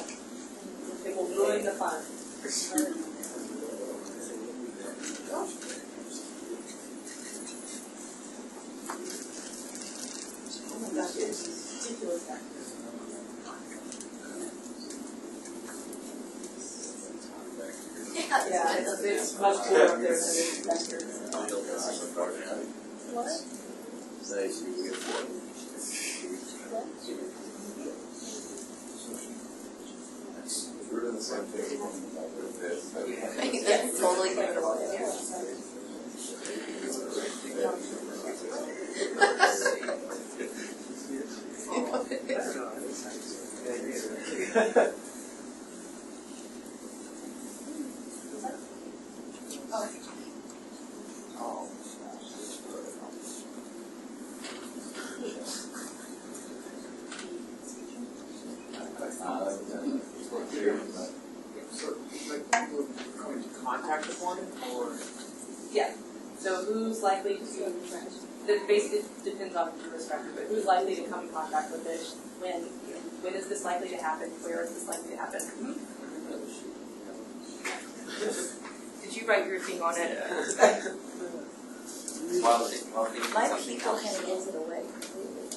It will ruin the fun. Yeah, it's much cooler up there than it is back here. What? We're doing the same thing with this. That's totally comfortable. Contact with one, or Yeah. So who's likely to, that basically depends on your risk factor, but who's likely to come in contact with it, when is this likely to happen, where is this likely to happen? Did you write your thing on it? My people kind of gives it away completely.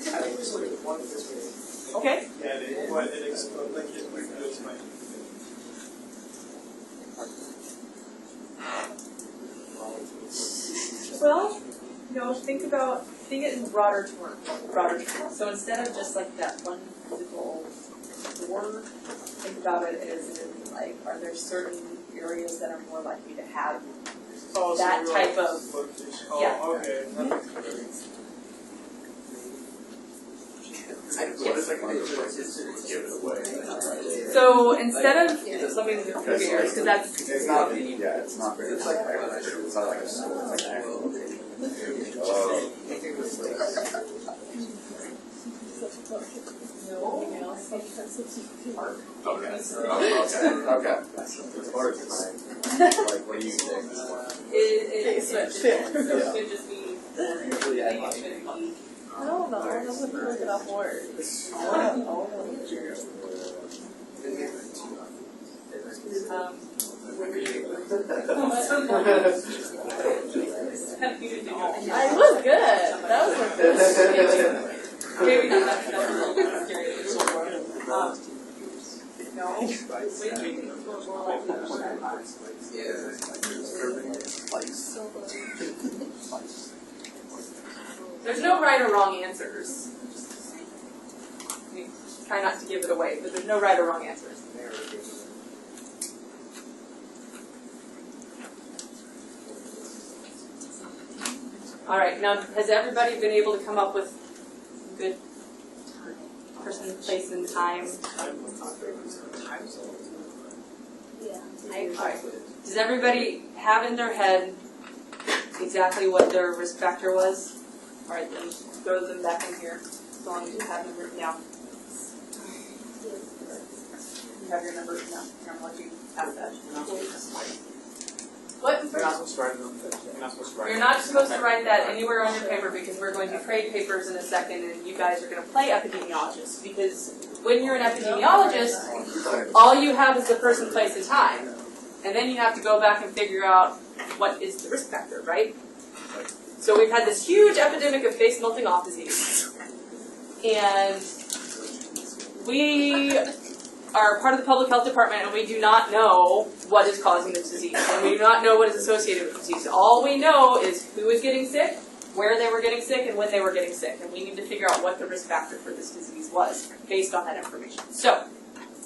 I think this would have one this way. Okay. Yeah, it explodes like it goes my. Well, think it in broader terms. So instead of just like that one physical door, think about it as in, like, are there certain areas that are more likely to have that type of, yeah. Oh, okay. So instead of, let me move here, because that's, It's not, it's not very, it's not like a school, it's like actual. no, Okay. Okay. As far as time, like, what do you think? It should just be. Usually I like. I don't know, I wasn't looking up words. I was good, that was a good. Maybe not that's a little bit stereotypical. No. There's no right or wrong answers. We try not to give it away, but there's no right or wrong answers. All right, now has everybody been able to come up with good person, place, and time? Yeah. All right. Does everybody have in their head exactly what their risk factor was? All right, then throw them back in here as long as you have them written down. You have your numbers now. I'm going to let you have that. What? You're not supposed to write them. You're not supposed to write You're not supposed to write that anywhere on your paper because we're going to trade papers in a second and you guys are going to play epidemiologists. Because when you're an epidemiologist, all you have is the person, place, and time. And then you have to go back and figure out what is the risk factor, right? So we've had this huge epidemic of face melting off disease. And we are part of the public health department and we do not know what is causing this disease. And we do not know what is associated with the disease. All we know is who is getting sick, where they were getting sick, and when they were getting sick. And we need to figure out what the risk factor for this disease was based on that information. So,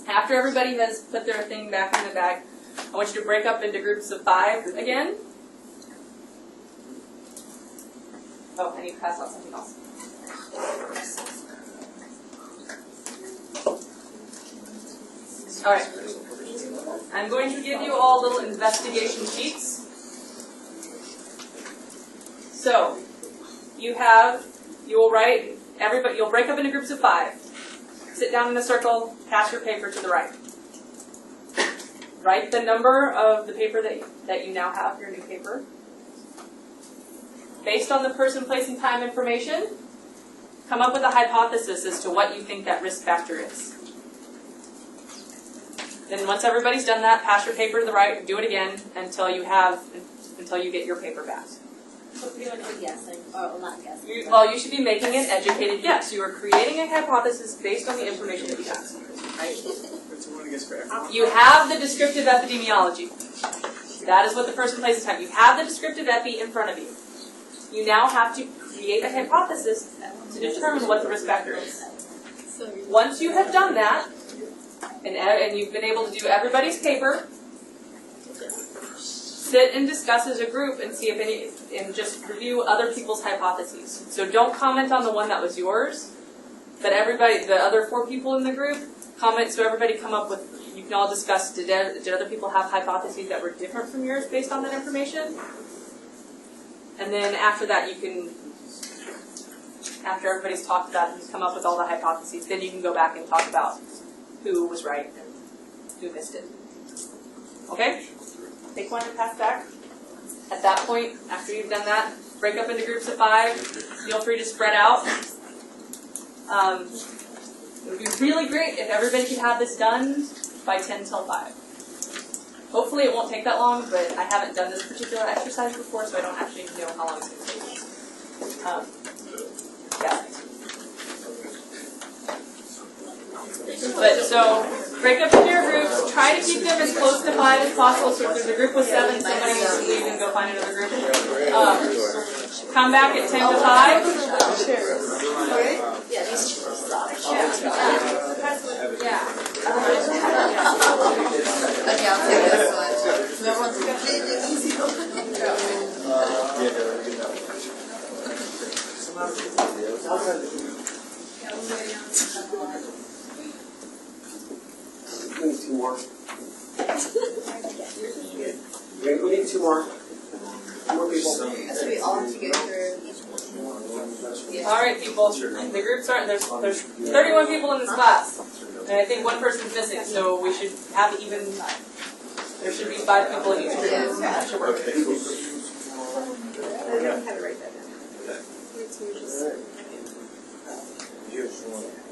after everybody has put their thing back in the bag, I want you to break up into groups of 5 again. Oh, I need to pass out something else. All right. I'm going to give you all little investigation sheets. So, you will write, everybody, you'll break up into groups of 5. Sit down in a circle, pass your paper to the right. Write the number of the paper that you now have, your new paper. Based on the person, place, and time information, come up with a hypothesis as to what you think that risk factor is. Then once everybody's done that, pass your paper to the right, do it again until you get your paper back. So pretty much a guessing, or not guessing. You should be making an educated guess. You are creating a hypothesis based on the information that you have. Right? You have the descriptive epidemiology. That is what the person, place, and time. You have the descriptive epi in front of you. You now have to create a hypothesis to determine what the risk factor is. Once you have done that, and you've been able to do everybody's paper, sit and discuss as a group and see if and just review other people's hypotheses. So don't comment on the one that was yours, but everybody, the other 4 people in the group, comment so everybody come up with, you can all discuss, did other people have hypotheses that were different from yours based on that information? And then after that you can, after everybody's talked about it, you come up with all the hypotheses, then you can go back and talk about who was right and who missed it. Okay? Take one and pass back. At that point, after you've done that, break up into groups of 5. Feel free to spread out. It would be really great if everybody could have this done by 10 till 5. Hopefully it won't take that long, but I haven't done this particular exercise before, so I don't actually know how long it's going to take. Yeah. But so, break up into your groups, try to keep them as close to 5 as possible, so if there's a group with 7, somebody needs to leave and go find another group. Come back at 10 to 5. Yeah, these stop. Yeah. Okay, I'll take this one. No one's completely easy. We need 2 more. We need 2 more. 2 more people. So we all have to get through each one. All right, people. The groups are there's 31 people in this class. And I think one person's missing, so we should have even, there should be 5 people in each group. That should work. Okay, cool. I don't have it right there. Okay. It's usually. Here's one.